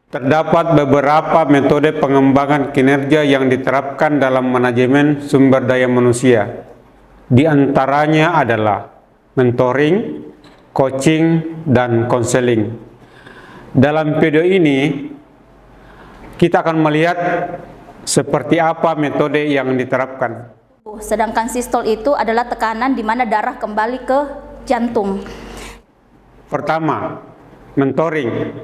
Terdapat beberapa metode pengembangan kinerja yang diterapkan dalam manajemen sumber daya manusia. Di antaranya adalah mentoring, coaching, dan konseling. Dalam video ini, kita akan melihat seperti apa metode yang diterapkan. Sedangkan sistol itu adalah tekanan di mana darah kembali ke jantung. Pertama, mentoring.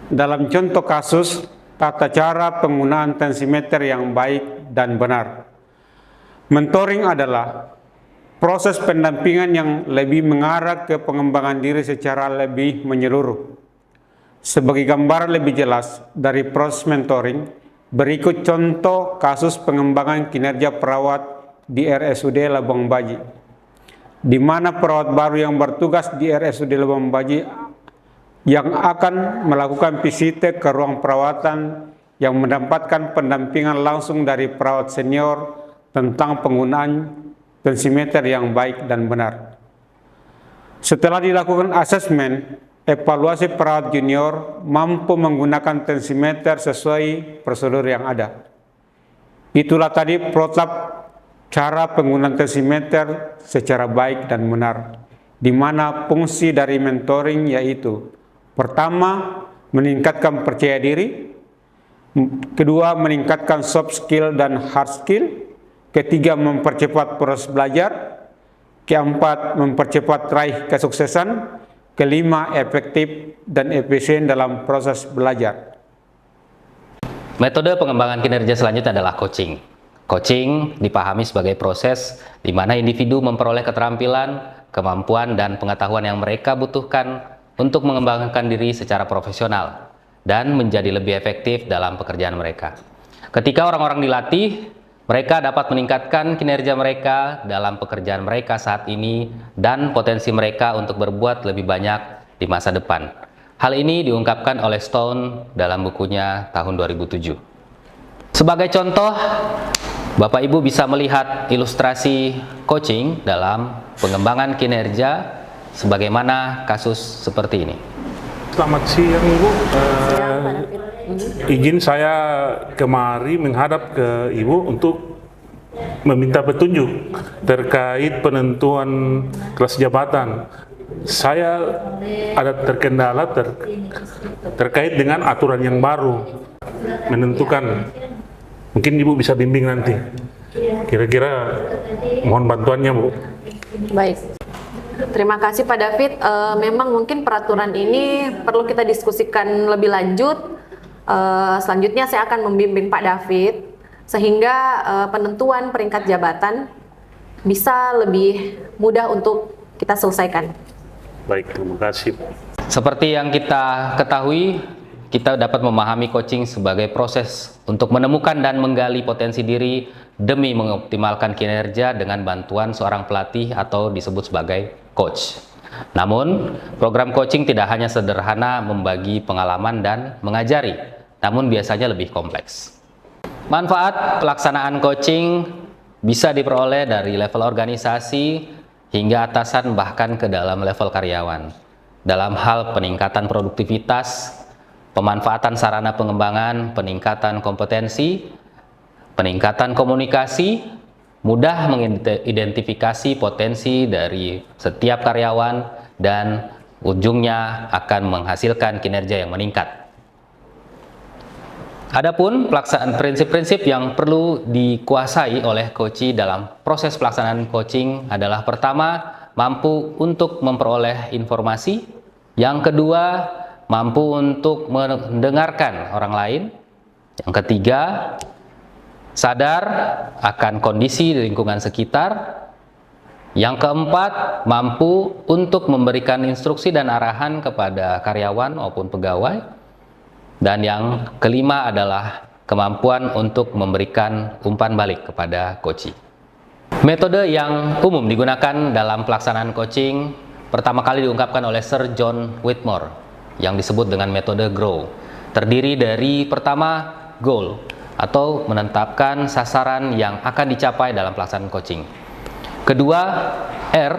Dalam contoh kasus, tata cara penggunaan tensimeter yang baik dan benar. Mentoring adalah proses pendampingan yang lebih mengarah ke pengembangan diri secara lebih menyeluruh. Sebagai gambaran lebih jelas dari proses mentoring, berikut contoh kasus pengembangan kinerja perawat di RSUD Labuan Baji, di mana perawat baru yang bertugas di RSUD Labuan Baji yang akan melakukan visite ke ruang perawatan yang mendapatkan pendampingan langsung dari perawat senior tentang penggunaan tensimeter yang baik dan benar. Setelah dilakukan asesmen, evaluasi perawat junior mampu menggunakan tensimeter sesuai prosedur yang ada. Itulah tadi protap cara penggunaan tensimeter secara baik dan benar, di mana fungsi dari mentoring yaitu: pertama, meningkatkan percaya diri. Kedua, meningkatkan soft skill dan hard skill. Ketiga, mempercepat proses belajar. Keempat, mempercepat raih kesuksesan. Kelima, efektif dan efisien dalam proses belajar. Metode pengembangan kinerja selanjutnya adalah coaching. Coaching dipahami sebagai proses di mana individu memperoleh keterampilan, kemampuan, dan pengetahuan yang mereka butuhkan untuk mengembangkan diri secara profesional dan menjadi lebih efektif dalam pekerjaan mereka. Ketika orang-orang dilatih, mereka dapat meningkatkan kinerja mereka dalam pekerjaan mereka saat ini dan potensi mereka untuk berbuat lebih banyak di masa depan. Hal ini diungkapkan oleh Stone dalam bukunya tahun 2007. Sebagai contoh, Bapak Ibu bisa melihat ilustrasi coaching dalam pengembangan kinerja sebagaimana kasus seperti ini. Selamat siang Ibu. Izin saya kemari menghadap ke Ibu untuk meminta petunjuk terkait penentuan kelas jabatan. Saya ada terkendala terkait dengan aturan yang baru menentukan. Mungkin Ibu bisa bimbing nanti. Kira-kira mohon bantuannya, Bu. Baik. Terima kasih Pak David. Memang mungkin peraturan ini perlu kita diskusikan lebih lanjut. Selanjutnya saya akan membimbing Pak David sehingga penentuan peringkat jabatan bisa lebih mudah untuk kita selesaikan. Baik, terima kasih. Seperti yang kita ketahui, kita dapat memahami coaching sebagai proses untuk menemukan dan menggali potensi diri demi mengoptimalkan kinerja dengan bantuan seorang pelatih atau disebut sebagai coach. Namun, program coaching tidak hanya sederhana membagi pengalaman dan mengajari, namun biasanya lebih kompleks. Manfaat pelaksanaan coaching bisa diperoleh dari level organisasi hingga atasan bahkan ke dalam level karyawan. Dalam hal peningkatan produktivitas, pemanfaatan sarana pengembangan, peningkatan kompetensi, peningkatan komunikasi, mudah mengidentifikasi potensi dari setiap karyawan, dan ujungnya akan menghasilkan kinerja yang meningkat. Adapun pelaksanaan prinsip-prinsip yang perlu dikuasai oleh coach dalam proses pelaksanaan coaching adalah: pertama, mampu untuk memperoleh informasi. Yang kedua, mampu untuk mendengarkan orang lain. Yang ketiga, sadar akan kondisi di lingkungan sekitar. Yang keempat, mampu untuk memberikan instruksi dan arahan kepada karyawan maupun pegawai. Dan yang kelima adalah kemampuan untuk memberikan umpan balik kepada coach. Metode yang umum digunakan dalam pelaksanaan coaching pertama kali diungkapkan oleh Sir John Whitmore yang disebut dengan metode GROW. Terdiri dari pertama, goal atau menetapkan sasaran yang akan dicapai dalam pelaksanaan coaching. Kedua, R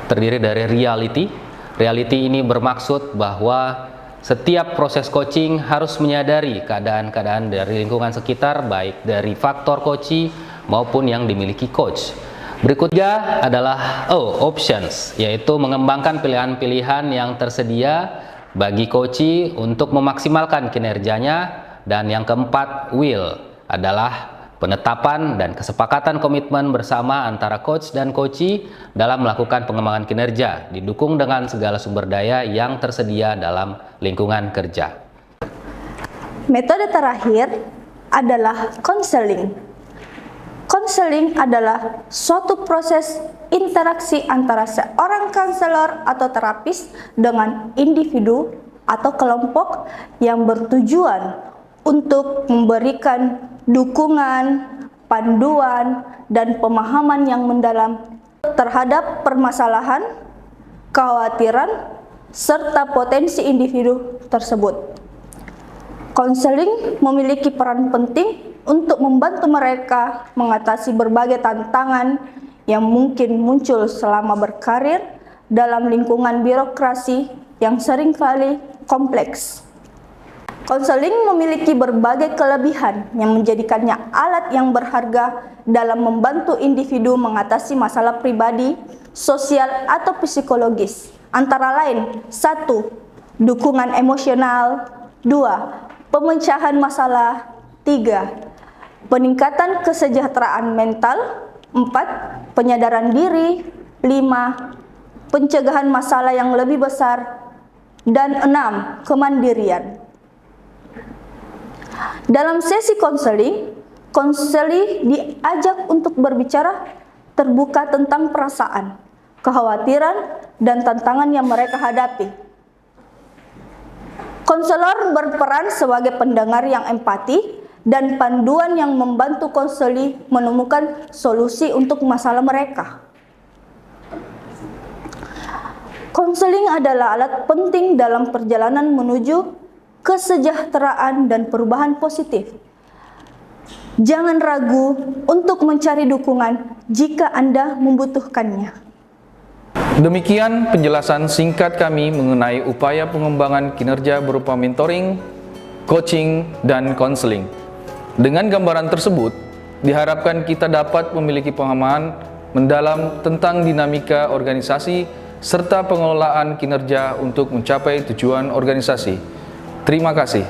terdiri dari reality. Reality ini bermaksud bahwa Setiap proses coaching harus menyadari keadaan-keadaan dari lingkungan sekitar, baik dari faktor coachee maupun yang dimiliki coach. Berikutnya adalah options, yaitu mengembangkan pilihan-pilihan yang tersedia bagi coachee untuk memaksimalkan kinerjanya. Dan yang keempat, will, adalah penetapan dan kesepakatan komitmen bersama antara coach dan coachee dalam melakukan pengembangan kinerja, didukung dengan segala sumber daya yang tersedia dalam lingkungan kerja. Metode terakhir adalah konseling. Konseling adalah suatu proses interaksi antara seorang konselor atau terapis dengan individu atau kelompok yang bertujuan untuk memberikan dukungan, panduan, dan pemahaman yang mendalam terhadap permasalahan, kekhawatiran, serta potensi individu tersebut. Konseling memiliki peran penting untuk membantu mereka mengatasi berbagai tantangan yang mungkin muncul selama berkarir dalam lingkungan birokrasi yang seringkali kompleks. Konseling memiliki berbagai kelebihan yang menjadikannya alat yang berharga dalam membantu individu mengatasi masalah pribadi, sosial, atau psikologis. Antara lain, 1. Dukungan emosional. 2. Pemecahan masalah. 3. Peningkatan kesejahteraan mental. 4. Penyadaran diri. 5. Pencegahan masalah yang lebih besar. Dan 6. Kemandirian. Dalam sesi konseling, konseli diajak untuk berbicara terbuka tentang perasaan, kekhawatiran, dan tantangan yang mereka hadapi. Konselor berperan sebagai pendengar yang empati dan panduan yang membantu konseli menemukan solusi untuk masalah mereka. Konseling adalah alat penting dalam perjalanan menuju kesejahteraan dan perubahan positif. Jangan ragu untuk mencari dukungan jika Anda membutuhkannya. Demikian penjelasan singkat kami mengenai upaya pengembangan kinerja berupa mentoring, coaching, dan konseling. Dengan gambaran tersebut, diharapkan kita dapat memiliki pemahaman mendalam tentang dinamika organisasi serta pengelolaan kinerja untuk mencapai tujuan organisasi. Terima kasih.